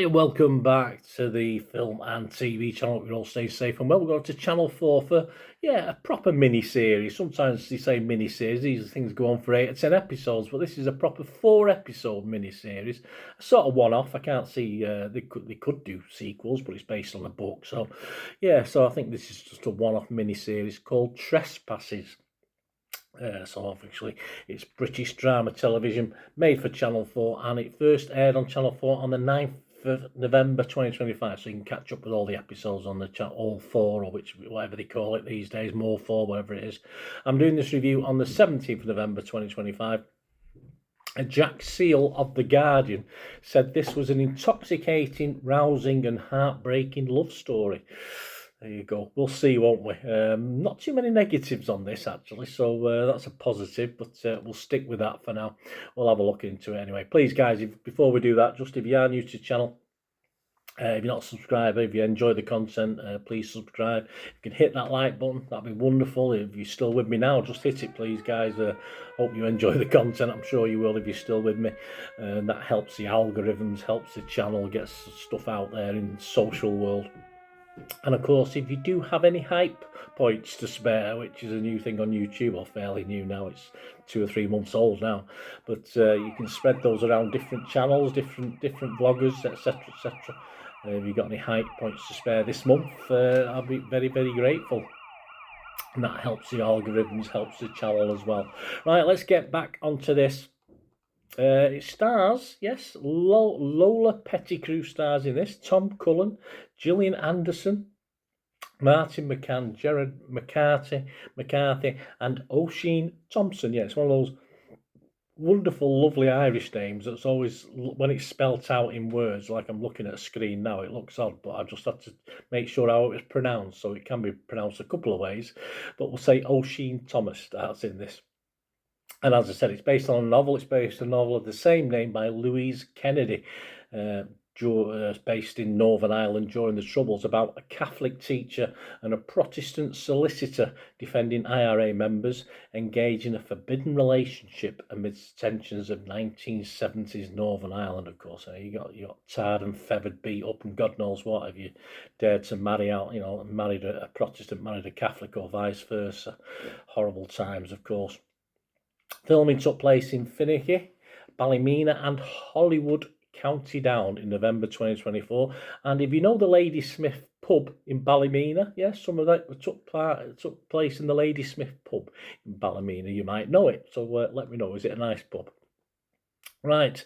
Hi, welcome back to the film and TV channel. Hope you all stay safe and well. We're going to Channel 4 for, a proper mini-series. Sometimes they say mini-series. These things go on for 8 or 10 episodes, but this is a proper 4-episode mini-series. A sort of one-off. I can't see, they could do sequels, but it's based on a book. So, so I think this is just a one-off mini-series called Trespasses. So obviously it's British drama television made for Channel 4, and it first aired on Channel 4 on the 9th of November 2025, so you can catch up with all the episodes on the channel, all 4, or whatever they call it these days, more 4, whatever it is. I'm doing this review on the 17th of November 2025. Jack Seal of The Guardian said this was an intoxicating, rousing and heartbreaking love story. There you go. We'll see, won't we? Not too many negatives on this, actually, so that's a positive, but we'll stick with that for now. We'll have a look into it anyway. Please, guys, before we do that, just if you are new to the channel, if you're not a subscriber, if you enjoy the content, please subscribe. You can hit that like button, that'd be wonderful. If you're still with me now, just hit it, please, guys. Hope you enjoy the content. I'm sure you will if you're still with me. That helps the algorithms, helps the channel, gets stuff out there in the social world. And of course, if you do have any hype points to spare, which is a new thing on YouTube, or fairly new now, it's 2 or 3 months old now, but you can spread those around different channels, different vloggers, etc. If you've got any hype points to spare this month, I'll be very, very grateful. And that helps the algorithms, helps the channel as well. Right, let's get back onto this. It stars, yes, Lola Pettigrew stars in this. Tom Cullen, Gillian Anderson, Martin McCann, Gerard McCarthy, and Oisin Thompson. Yeah, it's one of those wonderful, lovely Irish names that's always, when it's spelt out in words, like I'm looking at a screen now, it looks odd, but I just had to make sure how it was pronounced, so it can be pronounced a couple of ways, but we'll say Oisin Thomas starts in this. And as I said, it's based on a novel. It's based on a novel of the same name by Louise Kennedy, based in Northern Ireland during the Troubles, about a Catholic teacher and a Protestant solicitor defending IRA members engaged in a forbidden relationship amidst tensions of 1970s Northern Ireland, of course. You got tarred and feathered, beat up, and God knows what if you dared to marry out, married a Protestant, married a Catholic, or vice versa. Horrible times, of course. Filming took place in Finnehy, Ballymena and Hollywood, County Down in November 2024. And if you know the Ladysmith pub in Ballymena, yes, some of that took place in the Ladysmith pub in Ballymena. You might know it, so let me know. Is it a nice pub? Right.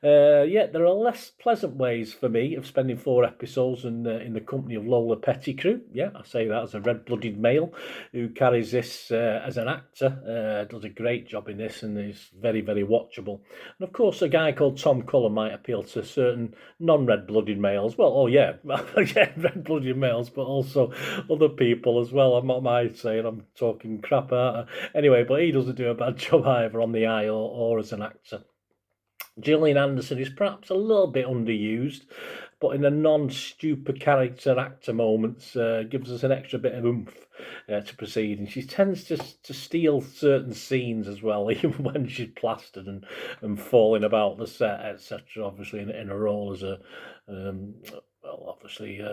There are less pleasant ways for me of spending 4 episodes in the company of Lola Pettigrew. Yeah, I say that as a red-blooded male who carries this as an actor, does a great job in this and is very, very watchable. And of course, a guy called Tom Cullen might appeal to certain non-red-blooded males. Well, red-blooded males, but also other people as well. I'm not my saying, I'm talking crap out. Anyway, but he doesn't do a bad job either on the eye or as an actor. Gillian Anderson is perhaps a little bit underused, but in a non-stupid character actor moments, gives us an extra bit of oomph to proceed. And she tends to steal certain scenes as well, even when she's plastered and falling about the set, etc. Obviously, in a role as a,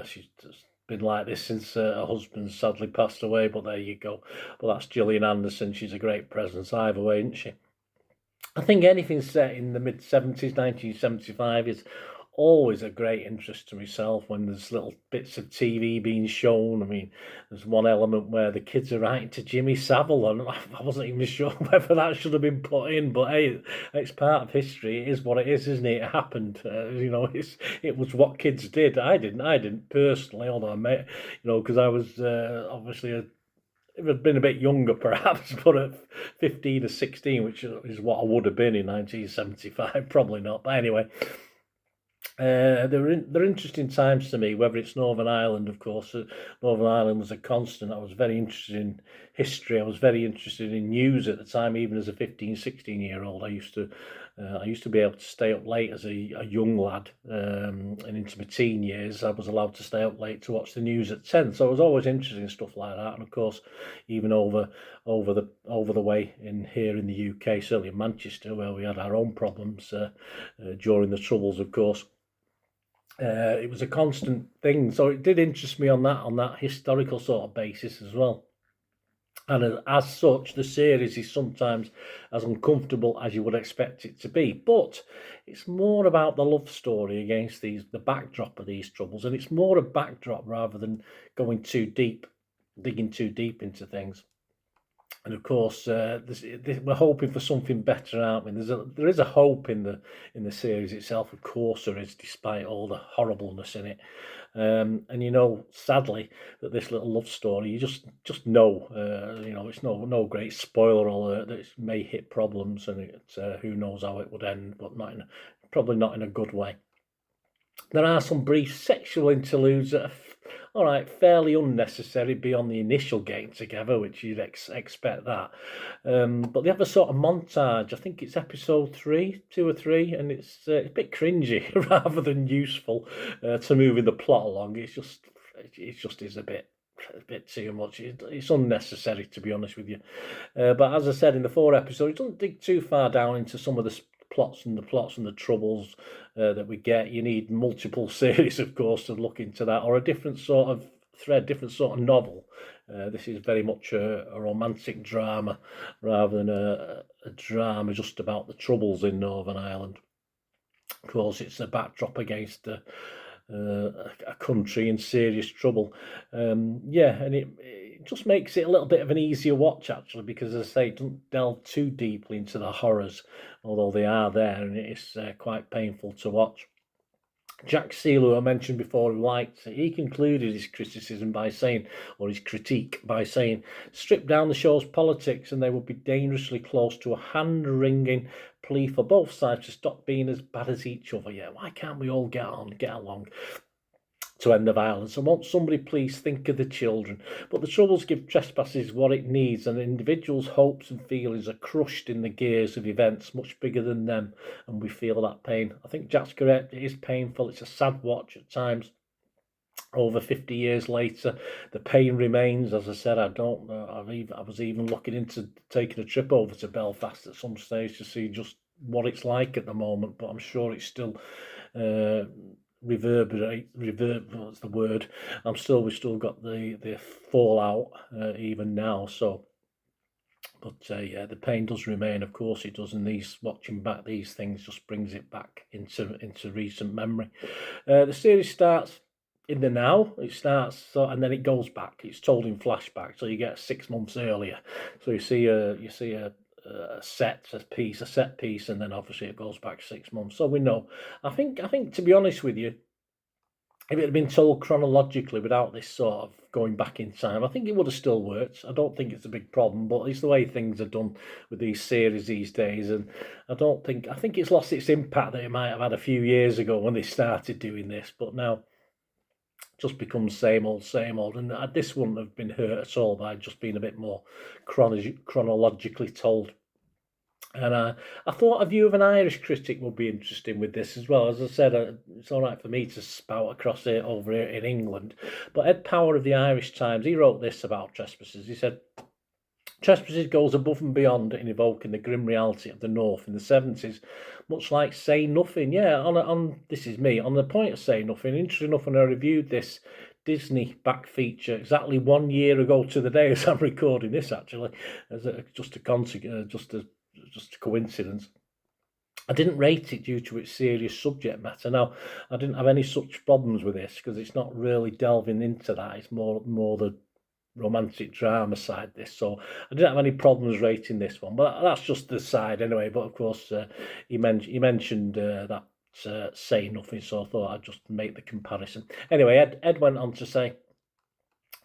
she's just been like this since her husband sadly passed away, but there you go. But that's Gillian Anderson. She's a great presence either way, isn't she? I think anything set in the mid-70s, 1975, is always a great interest to myself when there's little bits of TV being shown. I mean, there's one element where the kids are writing to Jimmy Savile, and I wasn't even sure whether that should have been put in, but hey, it's part of history. It is what it is, isn't it? It happened. It was what kids did. I didn't personally, although I may, because I was obviously if I'd been a bit younger, perhaps, but at 15 or 16, which is what I would have been in 1975, probably not. But anyway, they're interesting times to me, whether it's Northern Ireland, of course. Northern Ireland was a constant. I was very interested in history. I was very interested in news at the time, even as a 15, 16-year-old. I used to be able to stay up late as a young lad, and into my teen years, I was allowed to stay up late to watch the news at 10. So I was always interested in stuff like that. And of course, even over the way here in the UK, certainly in Manchester, where we had our own problems during the Troubles, of course. It was a constant thing, so it did interest me on that historical sort of basis as well. And as such, the series is sometimes as uncomfortable as you would expect it to be. But it's more about the love story against the backdrop of these troubles, and it's more a backdrop rather than going too deep, digging too deep into things. And of course, we're hoping for something better, aren't we? There is a hope in the series itself. Of course, there is, despite all the horribleness in it. And sadly, that this little love story, you just know, it's no great spoiler alert that it may hit problems, and who knows how it would end, but probably not in a good way. There are some brief sexual interludes that are, all right, fairly unnecessary beyond the initial getting together, which you'd expect that. But they have a sort of montage. I think it's episode 2 or 3, and it's a bit cringy rather than useful to moving the plot along. It just is a bit too much. It's unnecessary, to be honest with you. But as I said, in the 4 episodes, it doesn't dig too far down into some of the plots and the troubles that we get. You need multiple series, of course, to look into that, or a different sort of thread, different sort of novel. This is very much a romantic drama rather than a drama just about the troubles in Northern Ireland. Of course, it's a backdrop against a country in serious trouble. And it just makes it a little bit of an easier watch, actually, because, as I say, it doesn't delve too deeply into the horrors, although they are there, and it's quite painful to watch. Jack Seal, who I mentioned before, who liked it, he concluded his criticism by saying, or his critique by saying, strip down the show's politics and they would be dangerously close to a hand-wringing plea for both sides to stop being as bad as each other. Yeah, why can't we all get along to end the violence? And won't somebody please think of the children? But the troubles give Trespasses what it needs, and an individual's hopes and feelings are crushed in the gears of events much bigger than them, and we feel that pain. I think Jack's correct. It is painful. It's a sad watch at times. Over 50 years later, the pain remains. As I said, I don't know. I was even looking into taking a trip over to Belfast at some stage to see just what it's like at the moment, but I'm sure it's still what's the word? We've still got the fallout even now. So, but yeah, the pain does remain. Of course, it does. And watching back these things just brings it back into recent memory. The series starts in the now. It starts and then it goes back. It's told in flashback, so you get 6 months earlier. So you see a set piece, and then obviously it goes back 6 months. So we know. I think to be honest with you, if it had been told chronologically without this sort of going back in time, I think it would have still worked. I don't think it's a big problem, but it's the way things are done with these series these days, and I think it's lost its impact that it might have had a few years ago when they started doing this, but now just becomes same old, and this wouldn't have been hurt at all by just being a bit more chronologically told. And I thought a view of an Irish critic would be interesting with this as well. As I said, it's all right for me to spout across it over here in England, but Ed Power of the Irish Times, he wrote this about Trespasses. He said, Trespasses goes above and beyond in evoking the grim reality of the North in the 70s, much like Say Nothing. Yeah, this is me. On the point of Say Nothing, interesting enough, when I reviewed this Disney back feature exactly 1 year ago to the day as I'm recording this, actually, as just a coincidence. I didn't rate it due to its serious subject matter. Now, I didn't have any such problems with this because it's not really delving into that. It's more the romantic drama side, this. So I didn't have any problems rating this one, but that's just the side anyway. But of course, he mentioned that Say Nothing, so I thought I'd just make the comparison. Anyway, Ed went on to say,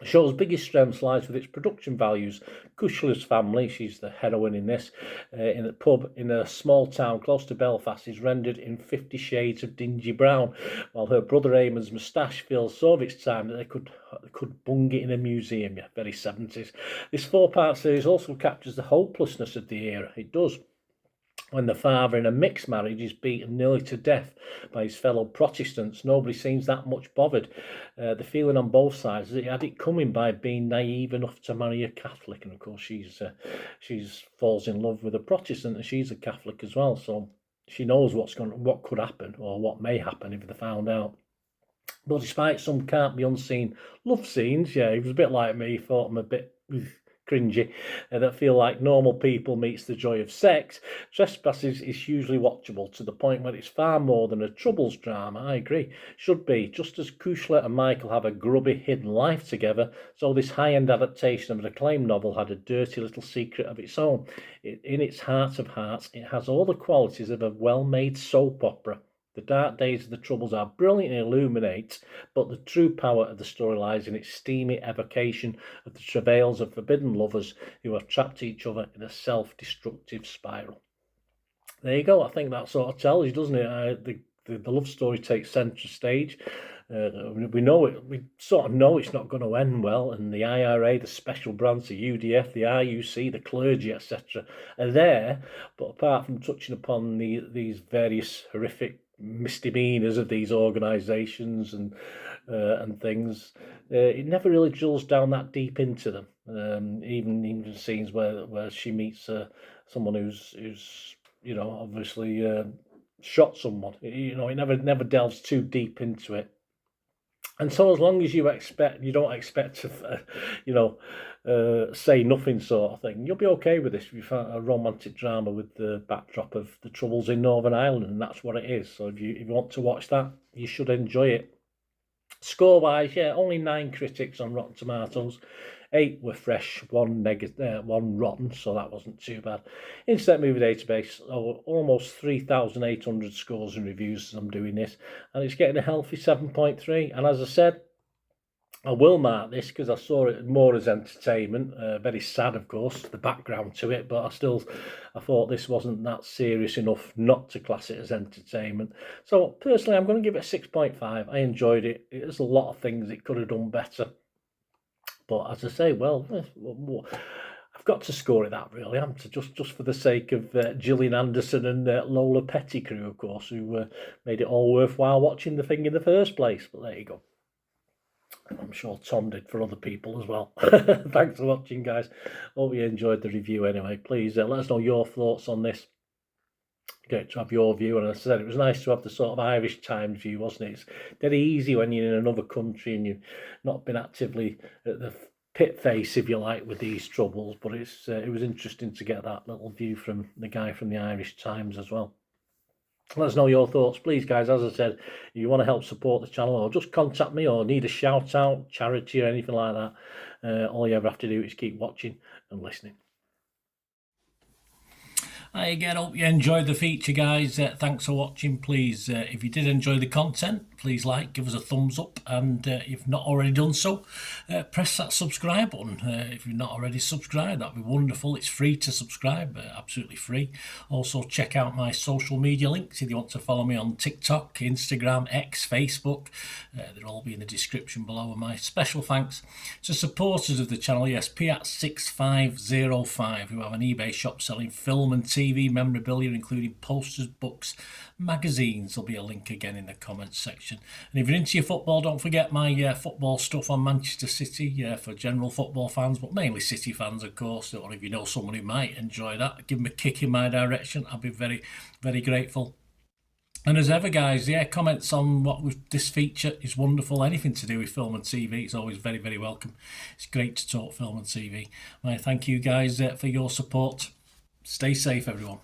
the show's biggest strength lies with its production values. Cushla's family, she's the heroine in this, in a pub in a small town close to Belfast, is rendered in 50 shades of dingy brown, while her brother Eamon's moustache feels so of its time that they could bung it in a museum. Yeah, very 70s. This 4-part series also captures the hopelessness of the era. It does. When the father in a mixed marriage is beaten nearly to death by his fellow Protestants, nobody seems that much bothered. The feeling on both sides is he had it coming by being naive enough to marry a Catholic, and of course she's falls in love with a Protestant, and she's a Catholic as well. So she knows what could happen or what may happen if they found out. But despite some can't be unseen love scenes, yeah, he was a bit like me, thought I'm a bit cringy, that feel like normal people meets the joy of sex, Trespasses is hugely watchable to the point where it's far more than a Troubles drama. I agree. Should be. Just as Kushler and Michael have a grubby hidden life together, so this high-end adaptation of an acclaimed novel had a dirty little secret of its own. In its heart of hearts, it has all the qualities of a well-made soap opera. The dark days of the Troubles are brilliantly illuminate, but the true power of the story lies in its steamy evocation of the travails of forbidden lovers who have trapped each other in a self-destructive spiral. There you go. I think that sort of tells you, doesn't it? The love story takes centre stage. We know it. We sort of know it's not going to end well, and the IRA, the special branch, the UDF, the RUC, the clergy, etc., are there. But apart from touching upon these various horrific misdemeanors of these organisations and things, it never really drills down that deep into them. Even scenes where she meets someone who's obviously shot someone. It never delves too deep into it. And so as long as you don't expect to, say nothing sort of thing, you'll be okay with this. You've had a romantic drama with the backdrop of the Troubles in Northern Ireland, and that's what it is. So if you want to watch that, you should enjoy it. Score-wise, yeah, only 9 critics on Rotten Tomatoes. 8 were fresh, 1 negative, 1 rotten, so that wasn't too bad. Internet Movie Database, almost 3,800 scores and reviews as I'm doing this, and it's getting a healthy 7.3. And as I said, I will mark this because I saw it more as entertainment. Very sad, of course, the background to it, but I thought this wasn't that serious enough not to class it as entertainment. So personally, I'm going to give it a 6.5. I enjoyed it. There's a lot of things it could have done better. But as I say, well, I've got to score it that, really. I'm just for the sake of Gillian Anderson and Lola Pettigrew, of course, who made it all worthwhile watching the thing in the first place. But there you go. And I'm sure Tom did for other people as well. Thanks for watching, guys. Hope you enjoyed the review anyway. Please let us know your thoughts on this. Great to have your view, and as I said, it was nice to have the sort of Irish Times view, wasn't it? It's very easy when you're in another country and you've not been actively at the pit face, if you like, with these Troubles, but it was interesting to get that little view from the guy from the Irish Times as well. Let us know your thoughts, please, guys. As I said, if you want to help support the channel or just contact me or need a shout out, charity or anything like that, all you ever have to do is keep watching and listening. Hi again, hope you enjoyed the feature, guys. Thanks for watching. Please, if you did enjoy the content, please give us a thumbs up, and if not already done so, press that subscribe button. If you're not already subscribed, that'd be wonderful. It's free to subscribe, absolutely free. Also, check out my social media links if you want to follow me on TikTok, Instagram, X, Facebook. They'll all be in the description below. And my special thanks to supporters of the channel, yes, Piat6505, who have an eBay shop selling film and TV memorabilia, including posters, books, magazines. There'll be a link again in the comments section. And if you're into your football, don't forget my football stuff on Manchester City, for general football fans, but mainly City fans, of course. Or if you know someone who might enjoy that, give them a kick in my direction. I'll be very, very grateful. And as ever, guys, comments on this feature is wonderful. Anything to do with film and TV is always very, very welcome. It's great to talk film and TV. I thank you, guys, for your support. Stay safe, everyone.